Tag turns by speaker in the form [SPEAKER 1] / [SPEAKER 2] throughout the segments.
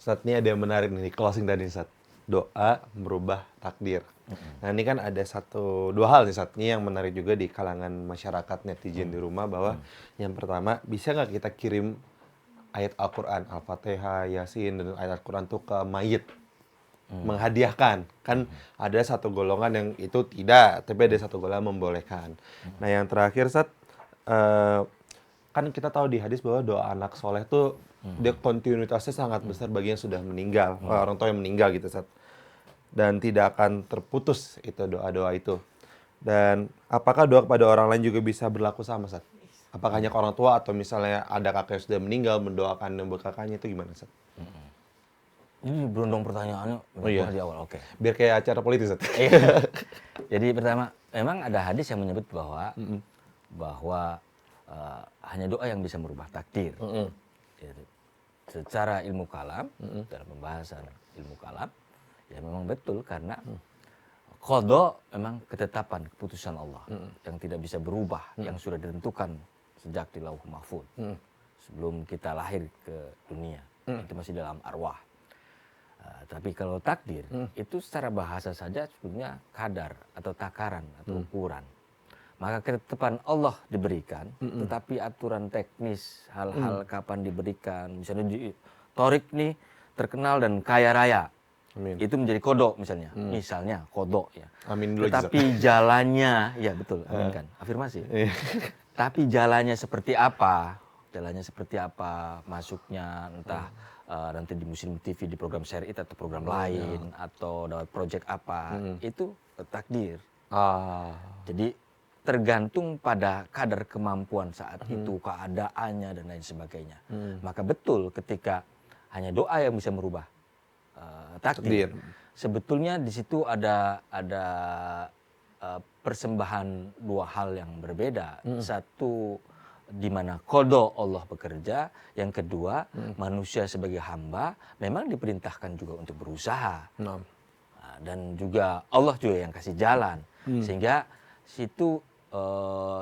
[SPEAKER 1] Saat ini ada yang menarik nih, closing tadi Sat. Doa merubah takdir. Nah ini kan ada dua hal nih Sat. Ini yang menarik juga di kalangan masyarakat netizen di rumah bahwa yang pertama, bisa nggak kita kirim ayat Al-Quran, Al-Fatihah, Yasin, dan ayat Al-Quran tuh ke mayit? Menghadiahkan. Kan ada satu golongan yang itu tidak, tapi ada satu golongan membolehkan. Nah yang terakhir Sat, kan kita tahu di hadis bahwa doa anak soleh tuh dia kontinuitasnya sangat besar bagi yang sudah meninggal, orang tua yang meninggal gitu Sat. Dan tidak akan terputus itu doa-doa itu. Dan apakah doa kepada orang lain juga bisa berlaku sama Sat? Apakah hanya ke orang tua atau misalnya ada kakek yang sudah meninggal mendoakan yang kakaknya itu gimana Sat?
[SPEAKER 2] Ini berundang pertanyaannya di awal, oke.
[SPEAKER 1] Biar kayak acara politik Sat.
[SPEAKER 2] Jadi pertama, memang ada hadis yang menyebut bahwa hanya doa yang bisa merubah takdir. Gitu. Secara ilmu kalam, dalam pembahasan ilmu kalam, ya memang betul karena qada memang ketetapan, keputusan Allah yang tidak bisa berubah, yang sudah ditentukan sejak di Lauh Mahfuz. Sebelum kita lahir ke dunia, itu masih dalam arwah. Tapi kalau takdir, itu secara bahasa saja sebetulnya kadar atau takaran atau ukuran. Maka ketetapan Allah diberikan, tetapi aturan teknis, hal-hal kapan diberikan, misalnya Torik nih terkenal dan kaya raya, itu menjadi kodok misalnya, kodok ya.
[SPEAKER 1] Amin dulu.
[SPEAKER 2] Tetapi jalannya, ya betul, amin kan, afirmasi. Tapi jalannya seperti apa? Masuknya entah nanti di Muslim TV di program syariat atau program lain atau dapat project apa, itu takdir. Jadi tergantung pada kadar kemampuan saat itu, keadaannya dan lain sebagainya. Maka betul ketika hanya doa yang bisa merubah takdir. Sebetulnya di situ ada persembahan dua hal yang berbeda. Satu di mana qada Allah bekerja, yang kedua manusia sebagai hamba memang diperintahkan juga untuk berusaha. Dan juga Allah juga yang kasih jalan. Sehingga situ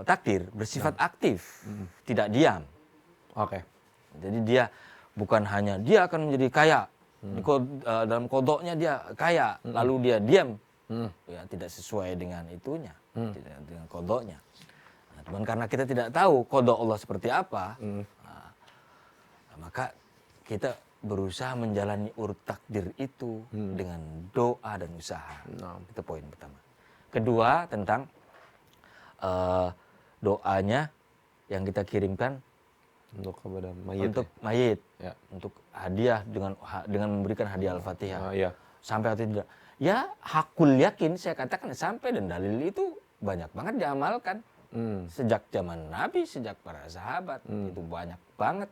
[SPEAKER 2] takdir bersifat aktif, tidak diam. Jadi dia bukan hanya dia akan menjadi kaya, dalam kodoknya dia kaya, lalu dia diam, ya tidak sesuai dengan itunya, tidak dengan kodoknya. Nah, cuman karena kita tidak tahu kodok Allah seperti apa, maka kita berusaha menjalani urut takdir itu dengan doa dan usaha. Itu poin pertama. Kedua tentang doanya yang kita kirimkan
[SPEAKER 1] untuk kepada mayit,
[SPEAKER 2] untuk hadiah dengan memberikan hadiah Al-Fatihah. Sampai atau tidak? Ya hakul yakin saya katakan sampai, dan dalil itu banyak banget diamalkan. Sejak zaman Nabi, sejak para sahabat, itu banyak banget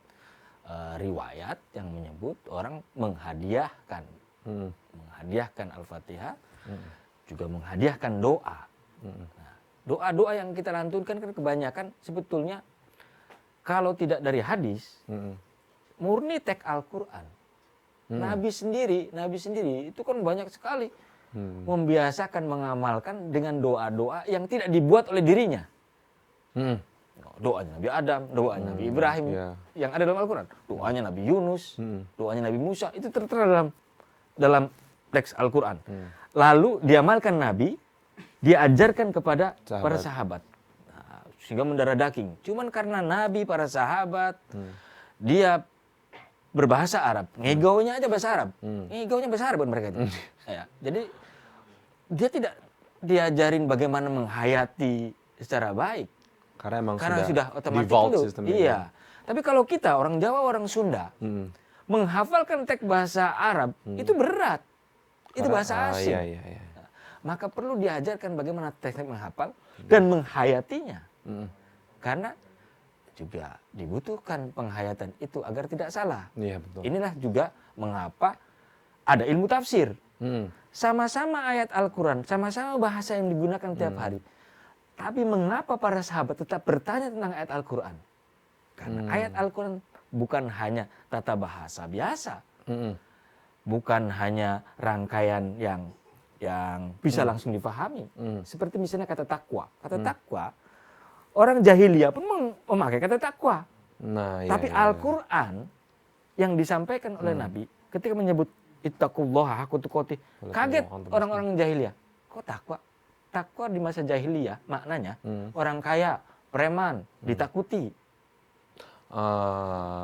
[SPEAKER 2] riwayat yang menyebut orang menghadiahkan Al-Fatihah, juga menghadiahkan doa. Doa-doa yang kita lantunkan kan kebanyakan sebetulnya kalau tidak dari hadis, murni teks Al-Quran. Nabi sendiri itu kan banyak sekali membiasakan mengamalkan dengan doa-doa yang tidak dibuat oleh dirinya. Doanya Nabi Adam, doanya Nabi Ibrahim yang ada dalam Al-Quran, doanya Nabi Yunus, doanya Nabi Musa, itu tertera dalam teks Al-Quran. Lalu diamalkan Nabi, diajarkan kepada para sahabat. Nah, sehingga mendarah daging. Cuman karena Nabi, para sahabat, dia berbahasa Arab. Ngegaunya aja bahasa Arab. Ngegaunya bahasa Arab buat mereka itu. Ya, jadi dia tidak diajarin bagaimana menghayati secara baik. Karena sudah otomatis itu. Iya. Tapi kalau kita, orang Jawa, orang Sunda, menghafalkan teks bahasa Arab, itu berat. Itu bahasa asing. Maka perlu diajarkan bagaimana teknik menghafal dan menghayatinya. Karena juga dibutuhkan penghayatan itu agar tidak salah. Inilah juga mengapa ada ilmu tafsir. Sama-sama ayat Al-Quran, sama-sama bahasa yang digunakan tiap hari. Tapi mengapa para sahabat tetap bertanya tentang ayat Al-Quran? Karena ayat Al-Quran bukan hanya tata bahasa biasa. Bukan hanya rangkaian yang bisa langsung dipahami. Seperti misalnya kata takwa. Kata takwa, orang jahiliyah pun memakai kata takwa.
[SPEAKER 1] Nah,
[SPEAKER 2] Tapi Al-Quran yang disampaikan oleh Nabi ketika menyebut ittaqullaha haqqa tuqatih, kaget orang-orang jahiliyah. Kok takwa? Takwa di masa jahiliyah maknanya orang kaya, preman, ditakuti.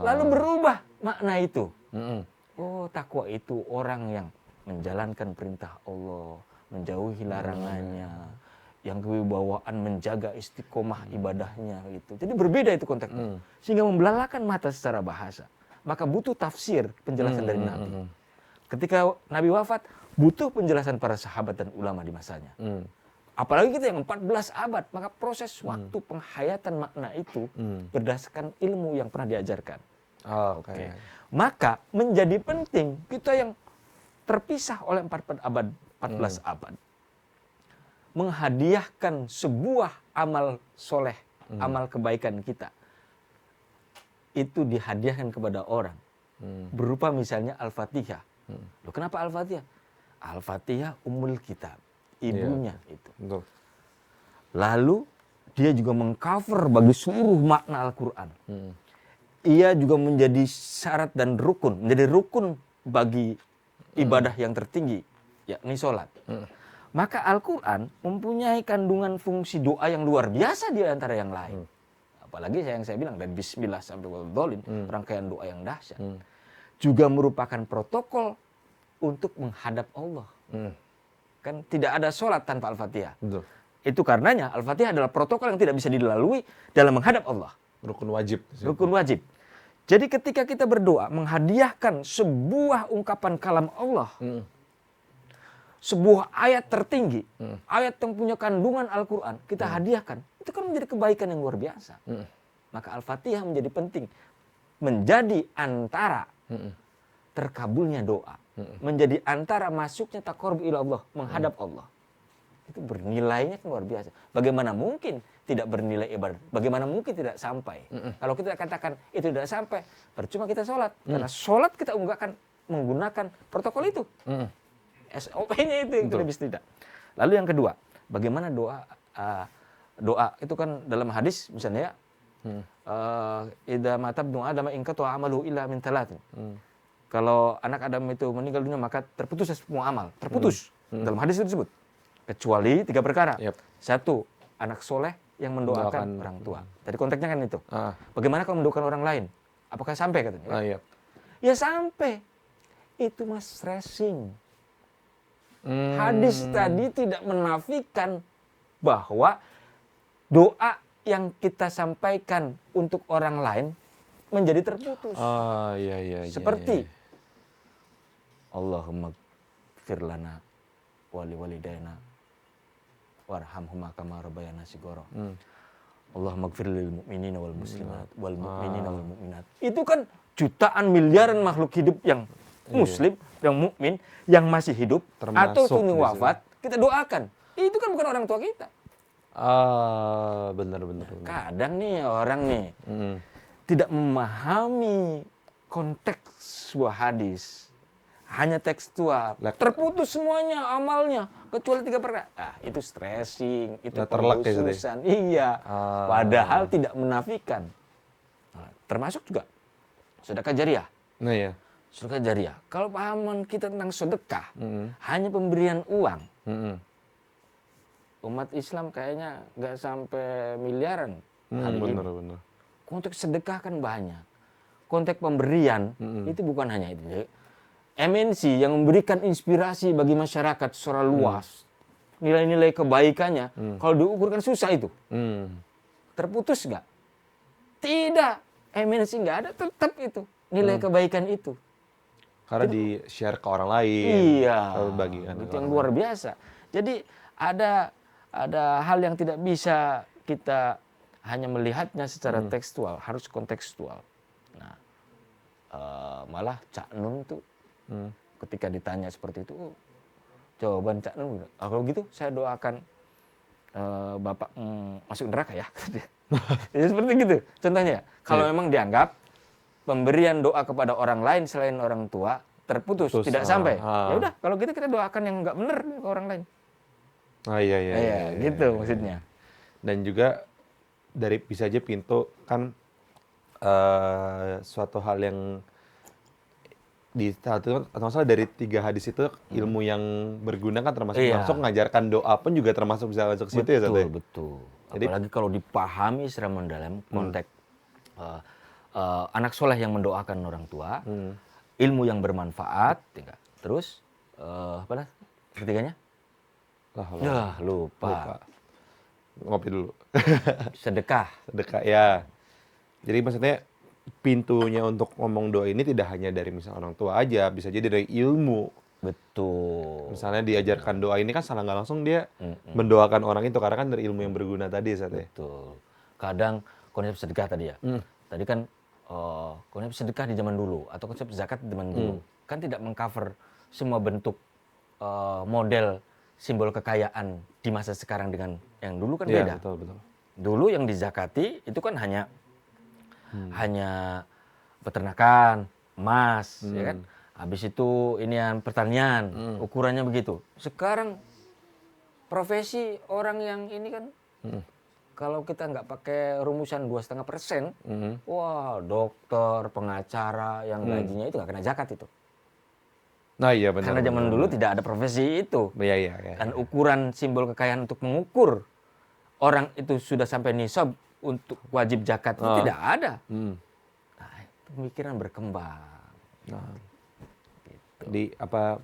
[SPEAKER 2] Lalu berubah makna itu. Oh, takwa itu orang yang menjalankan perintah Allah, menjauhi larangannya, yang kewibawaan menjaga istiqomah ibadahnya gitu. Jadi berbeda itu konteksnya. Sehingga membelalakan mata secara bahasa. Maka butuh tafsir, penjelasan dari Nabi. Ketika Nabi wafat, butuh penjelasan para sahabat dan ulama di masanya. Apalagi kita yang 14 abad, maka proses waktu penghayatan makna itu berdasarkan ilmu yang pernah diajarkan.
[SPEAKER 1] Oke.
[SPEAKER 2] Maka menjadi penting kita yang terpisah oleh 14 abad menghadiahkan sebuah amal soleh, amal kebaikan kita. Itu dihadiahkan kepada orang. Berupa misalnya Al-Fatihah. Loh, kenapa Al-Fatihah? Al-Fatihah Ummul Kitab. Ibunya itu.
[SPEAKER 1] Betul.
[SPEAKER 2] Lalu dia juga mengcover bagi seluruh makna Al-Quran. Ia juga menjadi syarat dan rukun, menjadi rukun bagi ibadah yang tertinggi, yakni sholat. Maka Al-Quran mempunyai kandungan fungsi doa yang luar biasa di antara yang lain. Apalagi yang saya bilang dari Bismillah sampai Wal-Dhalin, rangkaian doa yang dahsyat. Juga merupakan protokol untuk menghadap Allah. Kan tidak ada sholat tanpa Al-Fatihah.
[SPEAKER 1] Betul.
[SPEAKER 2] Itu karenanya Al-Fatihah adalah protokol yang tidak bisa dilalui dalam menghadap Allah.
[SPEAKER 1] Rukun wajib.
[SPEAKER 2] Rukun wajib. Jadi ketika kita berdoa menghadiahkan sebuah ungkapan kalam Allah, sebuah ayat tertinggi, ayat yang punya kandungan Al-Quran, kita hadiahkan, itu kan menjadi kebaikan yang luar biasa. Maka Al-Fatihah menjadi penting, menjadi antara terkabulnya doa, menjadi antara masuknya taqarrub ila Allah, menghadap Allah. Itu bernilainya kan luar biasa. Bagaimana mungkin tidak bernilai ibadah? Bagaimana mungkin tidak sampai? Kalau kita katakan itu tidak sampai, percuma kita sholat. Karena sholat kita menggunakan protokol itu. SOP-nya itu yang lebih tidak. Lalu yang kedua, bagaimana doa? Doa itu kan dalam hadis misalnya idza matabnu adama in qata amaluhu illa min talatin. Kalau anak Adam itu meninggal dunia maka terputus semua amal, terputus. Dalam hadis itu disebut kecuali 3 perkara. Satu, anak soleh yang mendoakan orang tua. Tadi konteksnya kan itu. Bagaimana kalau mendoakan orang lain? Apakah sampai katanya? Ya sampai. Itu mas stressing. Hadis tadi tidak menafikan bahwa doa yang kita sampaikan untuk orang lain menjadi terputus. Seperti Allahumma gfir lana wali walidayna warhamhuma kama rabbayana shighara. Allahumma gfir lil mu'minina wal muslimat wal mu'minina wal mu'minat. Itu kan jutaan miliaran makhluk hidup yang muslim, yang mukmin, yang masih hidup atau sudah wafat, kita doakan. Itu kan bukan orang tua kita.
[SPEAKER 1] Benar.
[SPEAKER 2] Kadang nih orang nih tidak memahami konteks sebuah hadis. Hanya tekstual, terputus semuanya amalnya kecuali 3 perkara. Itu stressing, itu pengkhususan. Iya. Padahal tidak menafikan. Termasuk juga sedekah jariah. Sedekah jariah. Kalau pahaman kita tentang sedekah, hanya pemberian uang. Umat Islam kayaknya nggak sampai miliaran hari ini.
[SPEAKER 1] Benar.
[SPEAKER 2] Konteks sedekah kan banyak. Konteks pemberian itu bukan hanya itu. MNC yang memberikan inspirasi bagi masyarakat secara luas. Nilai-nilai kebaikannya, kalau diukur kan susah itu. Terputus nggak? Tidak. MNC nggak ada, tetap itu. Nilai kebaikan itu.
[SPEAKER 1] Karena di-share ke orang lain.
[SPEAKER 2] Iya.
[SPEAKER 1] Bagikan
[SPEAKER 2] Itu yang luar biasa. Jadi ada hal yang tidak bisa kita hanya melihatnya secara tekstual, harus kontekstual. Nah, malah Cak Nun tuh ketika ditanya seperti itu, jawaban Cak Nun, kalau gitu saya doakan Bapak masuk neraka ya. Ya seperti gitu. Contohnya, kalau memang dianggap pemberian doa kepada orang lain selain orang tua terputus, tidak sampai. Ya udah, kalau gitu kita doakan yang nggak benar ke orang lain.
[SPEAKER 1] Iya,
[SPEAKER 2] gitu maksudnya.
[SPEAKER 1] Dan juga dari bisa aja pintu kan suatu hal yang di satu masalah dari 3 hadis itu ilmu yang berguna kan termasuk
[SPEAKER 2] Iya.
[SPEAKER 1] masuk mengajarkan doa pun juga termasuk bisa masuk ke situ ya Ustaz ya?
[SPEAKER 2] Betul.
[SPEAKER 1] Jadi-
[SPEAKER 2] Apalagi kalau dipahami secara mendalam konteks anak soleh yang mendoakan orang tua, ilmu yang bermanfaat, terus apa lah ketiganya?
[SPEAKER 1] Lah,
[SPEAKER 2] Lupa.
[SPEAKER 1] ngopi dulu.
[SPEAKER 2] Sedekah.
[SPEAKER 1] Sedekah ya. Jadi maksudnya pintunya untuk ngomong doa ini tidak hanya dari misal orang tua aja, bisa jadi dari ilmu.
[SPEAKER 2] Betul.
[SPEAKER 1] Misalnya diajarkan doa ini kan secara nggak langsung dia mendoakan orang itu karena kan dari ilmu yang berguna tadi Ustaz ya.
[SPEAKER 2] Betul. Kadang konsep sedekah tadi ya. Tadi kan konsep sedekah di zaman dulu atau konsep zakat di zaman dulu kan tidak mengcover semua bentuk model simbol kekayaan di masa sekarang dengan yang dulu kan
[SPEAKER 1] Iya,
[SPEAKER 2] beda.
[SPEAKER 1] betul.
[SPEAKER 2] Dulu yang dizakati itu kan hanya peternakan, emas, ya kan. Habis itu inian pertanian, ukurannya begitu. Sekarang profesi orang yang ini kan kalau kita nggak pakai rumusan 2,5%, wah dokter, pengacara yang gajinya itu nggak kena zakat itu.
[SPEAKER 1] Nah iya benar.
[SPEAKER 2] Karena zaman dulu tidak ada profesi itu.
[SPEAKER 1] Iya.
[SPEAKER 2] Dan ukuran simbol kekayaan untuk mengukur orang itu sudah sampai nisab untuk wajib zakat itu tidak ada. Nah, pemikiran berkembang.
[SPEAKER 1] Nah, jadi apa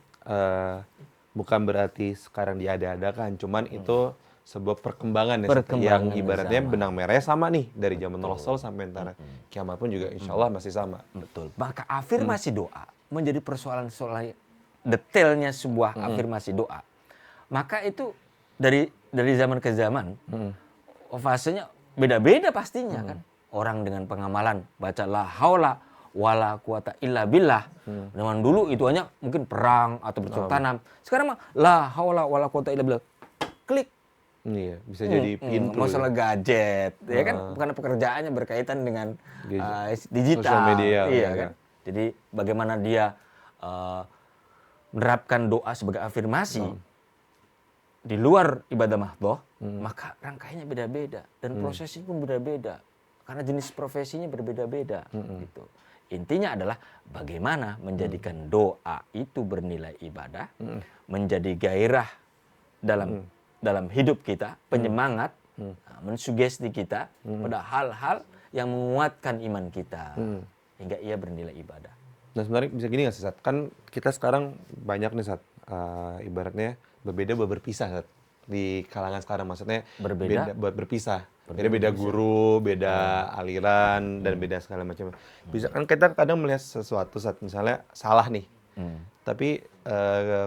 [SPEAKER 1] bukan berarti sekarang diada-adakan, cuman itu sebuah perkembangan ya, yang ibaratnya benang merahnya sama nih dari zaman Rasul sampai antara kiamat pun juga insya Allah masih sama.
[SPEAKER 2] Betul. Maka afirmasi doa menjadi persoalan detailnya sebuah afirmasi doa. Maka itu dari zaman ke zaman fasenya beda-beda pastinya kan. Orang dengan pengamalan baca la haula wala quwata illa billah. Zaman dulu itu hanya mungkin perang atau bercocok tanam. Sekarang mah la haula wala quwata illa billah. Klik.
[SPEAKER 1] Iya, bisa jadi pintu.
[SPEAKER 2] Masalah gadget, ya kan? Karena pekerjaannya berkaitan dengan digital.
[SPEAKER 1] Sosial media.
[SPEAKER 2] Iya kan? Jadi bagaimana dia menerapkan doa sebagai afirmasi di luar ibadah mahdhah, maka rangkaiannya beda-beda dan prosesnya pun beda-beda karena jenis profesinya berbeda-beda gitu. Intinya adalah bagaimana menjadikan doa itu bernilai ibadah, menjadi gairah dalam hidup kita, penyemangat, mensugesti kita pada hal-hal yang menguatkan iman kita hingga ia bernilai ibadah.
[SPEAKER 1] Nah sebenarnya bisa gini nggak sih Sat? Kan kita sekarang banyak nih Sat, ibaratnya berbeda berpisah Sat. Di kalangan sekarang maksudnya
[SPEAKER 2] Berbeda?
[SPEAKER 1] berpisah. Beda guru, beda aliran dan beda segala macam. Bisa kan kita kadang melihat sesuatu Sat, misalnya salah nih. Tapi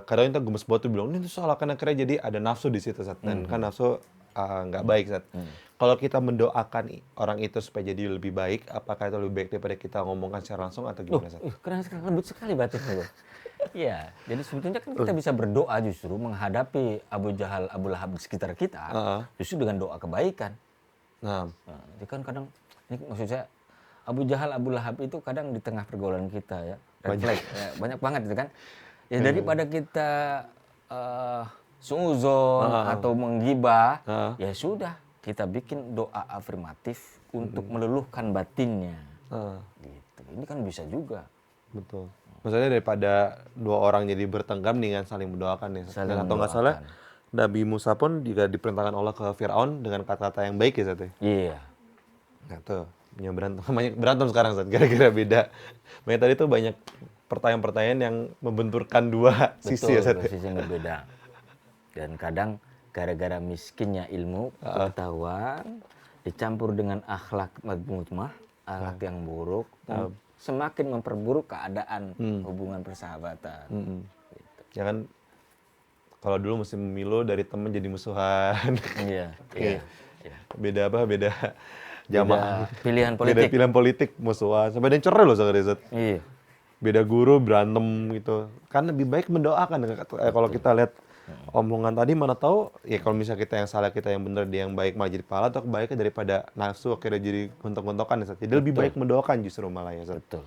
[SPEAKER 1] kadang kita gemes banget tuh bilang ini tuh salah karena akhirnya jadi ada nafsu di situ Sat. Dan kan nafsu nggak baik Sat. Kalau kita mendoakan orang itu supaya jadi lebih baik, apakah itu lebih baik daripada kita ngomongkan secara langsung atau gimana Sat?
[SPEAKER 2] Keren sekali, lembut sekali batinnya. Iya, jadi sebetulnya kan kita bisa berdoa justru menghadapi Abu Jahal, Abu Lahab di sekitar kita, justru dengan doa kebaikan.
[SPEAKER 1] Nah,
[SPEAKER 2] Jadi kan kadang, ini maksud saya, Abu Jahal, Abu Lahab itu kadang di tengah pergaulan kita ya, red flag, ya, banyak banget itu kan. Ya daripada kita suuzon atau menggibah, ya sudah, kita bikin doa afirmatif untuk meluluhkan batinnya. Gitu. Ini kan bisa juga.
[SPEAKER 1] betul. Maksudnya daripada dua orang jadi bertengkar dengan saling mendoakan ya.
[SPEAKER 2] Saling
[SPEAKER 1] Dan atau nggak salah, Nabi Musa pun juga diperintahkan Allah ke Fir'aun dengan kata-kata yang baik ya Sat ya.
[SPEAKER 2] Iya.
[SPEAKER 1] Nah tuh, punya berantem sekarang Sat, gara-gara beda. Makanya tadi tuh banyak pertanyaan-pertanyaan yang membenturkan dua sisi ya Sat.
[SPEAKER 2] Betul, sisi yang berbeda. Dan kadang gara-gara miskinnya ilmu, pengetahuan, dicampur dengan akhlak madmumah, akhlak yang buruk, semakin memperburuk keadaan hubungan persahabatan. Gitu.
[SPEAKER 1] Ya kan, kalau dulu musim pemilu dari teman jadi musuhan.
[SPEAKER 2] Iya.
[SPEAKER 1] Beda apa? Beda jamaah.
[SPEAKER 2] Pilihan
[SPEAKER 1] Beda
[SPEAKER 2] politik.
[SPEAKER 1] pilihan politik musuhan. Sampai ada yang cerai loh sekarang Sat.
[SPEAKER 2] Iya.
[SPEAKER 1] Beda guru berantem gitu. Kan lebih baik mendoakan. Kalau kita lihat omongan tadi mana tahu ya kalau misalnya kita yang salah kita yang benar dia yang baik malah jadi pahala atau kebaikan daripada nafsu akhirnya jadi gontok-gontokan ya Sat. Jadi lebih baik mendoakan justru malah ya Sat.
[SPEAKER 2] Betul.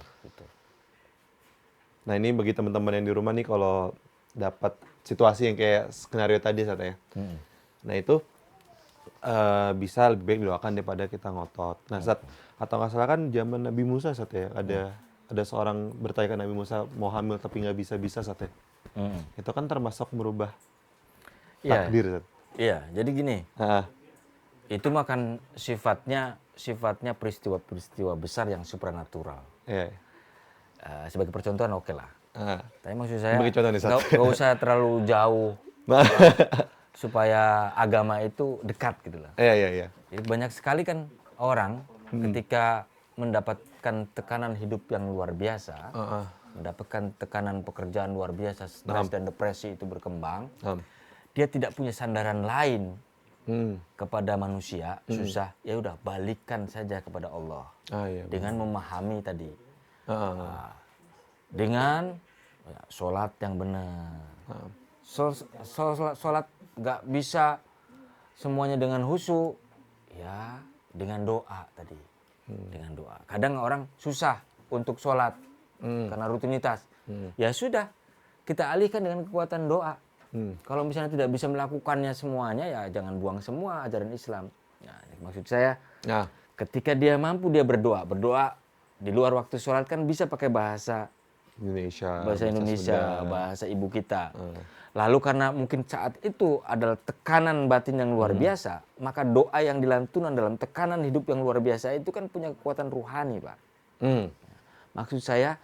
[SPEAKER 1] Nah ini bagi teman-teman yang di rumah nih kalau dapat situasi yang kayak skenario tadi Sat ya. Nah itu bisa lebih baik didoakan daripada kita ngotot. Nah, Ustaz, atau nggak salah kan zaman Nabi Musa, Ustaz, ya, ada seorang bertanya ke Nabi Musa mau hamil tapi nggak bisa, Ustaz, ya. Itu kan termasuk merubah
[SPEAKER 2] Iya,
[SPEAKER 1] takdir, Ustaz.
[SPEAKER 2] iya. Jadi gini,
[SPEAKER 1] Heeh.
[SPEAKER 2] itu makan sifatnya peristiwa-peristiwa besar yang supranatural.
[SPEAKER 1] Iya.
[SPEAKER 2] Sebagai percontohan oke lah.
[SPEAKER 1] Heeh.
[SPEAKER 2] Tapi maksud saya
[SPEAKER 1] Sebagai contoh nih, Ustaz.
[SPEAKER 2] nggak usah terlalu jauh
[SPEAKER 1] Nah,
[SPEAKER 2] supaya agama itu dekat gitu lah.
[SPEAKER 1] iya.
[SPEAKER 2] Jadi banyak sekali kan orang ketika mendapatkan tekanan hidup yang luar biasa,
[SPEAKER 1] Heeh.
[SPEAKER 2] mendapatkan tekanan pekerjaan luar biasa, stres dan depresi itu berkembang, dia tidak punya sandaran lain kepada manusia, susah, ya udah balikkan saja kepada Allah.
[SPEAKER 1] Iya.
[SPEAKER 2] Dengan memahami tadi.
[SPEAKER 1] Heeh.
[SPEAKER 2] Dengan sholat yang benar. Sholat nggak bisa semuanya dengan khusyuk, ya dengan doa tadi. Dengan doa. Kadang orang susah untuk sholat karena rutinitas. Ya sudah, kita alihkan dengan kekuatan doa. Kalau misalnya tidak bisa melakukannya semuanya, ya jangan buang semua ajaran Islam. Nah, maksud saya, ketika dia mampu dia berdoa di luar waktu sholat kan bisa pakai bahasa Indonesia, bahasa ibu kita. Lalu karena mungkin saat itu adalah tekanan batin yang luar biasa, maka doa yang dilantunkan dalam tekanan hidup yang luar biasa itu kan punya kekuatan ruhani, Pak. Maksud saya,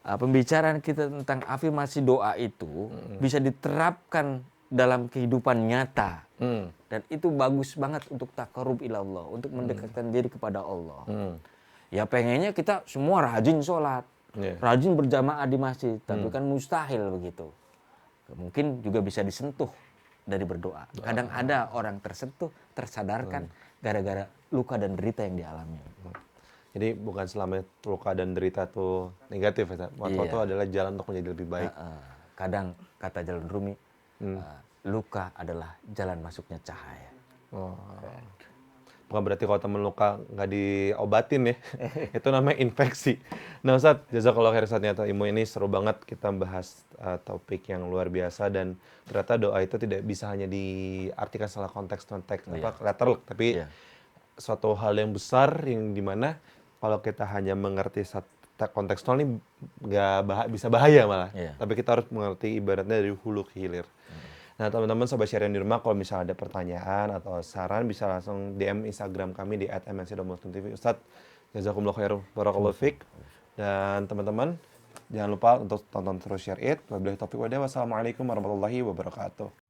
[SPEAKER 2] pembicaraan kita tentang afirmasi doa itu bisa diterapkan dalam kehidupan nyata. Dan itu bagus banget untuk taqarrub ilallah, untuk mendekatkan diri kepada Allah. Ya pengennya kita semua rajin sholat. Rajin berjamaah di masjid, tapi kan mustahil begitu. Mungkin juga bisa disentuh dari berdoa. Kadang ada orang tersentuh, tersadarkan gara-gara luka dan derita yang dialami.
[SPEAKER 1] Jadi bukan selama luka dan derita itu negatif, ya. Waktu itu adalah jalan untuk menjadi lebih baik.
[SPEAKER 2] Kadang kata Jalal Rumi, luka adalah jalan masuknya cahaya.
[SPEAKER 1] Bukan berarti kalau temen luka nggak diobatin ya. Itu namanya infeksi. Nah, Ustadz, jazakallah khair, Ustadz, ternyata ilmu ini seru banget, kita bahas topik yang luar biasa, dan ternyata doa itu tidak bisa hanya diartikan secara konteks lateral, tapi suatu hal yang besar yang dimana kalau kita hanya mengerti kontekstual ini bisa bahaya malah. Tapi kita harus mengerti ibaratnya dari hulu ke hilir. Nah, teman-teman sobat Syariah di rumah, kalau misalnya ada pertanyaan atau saran bisa langsung DM Instagram kami di @mnc.muslimtv. Ustadz, jazakumullah khair, barakallahu fiik. Dan teman-teman, jangan lupa untuk tonton terus Share It. Wabillahi taufiq wal hidayah. Wassalamualaikum warahmatullahi wabarakatuh.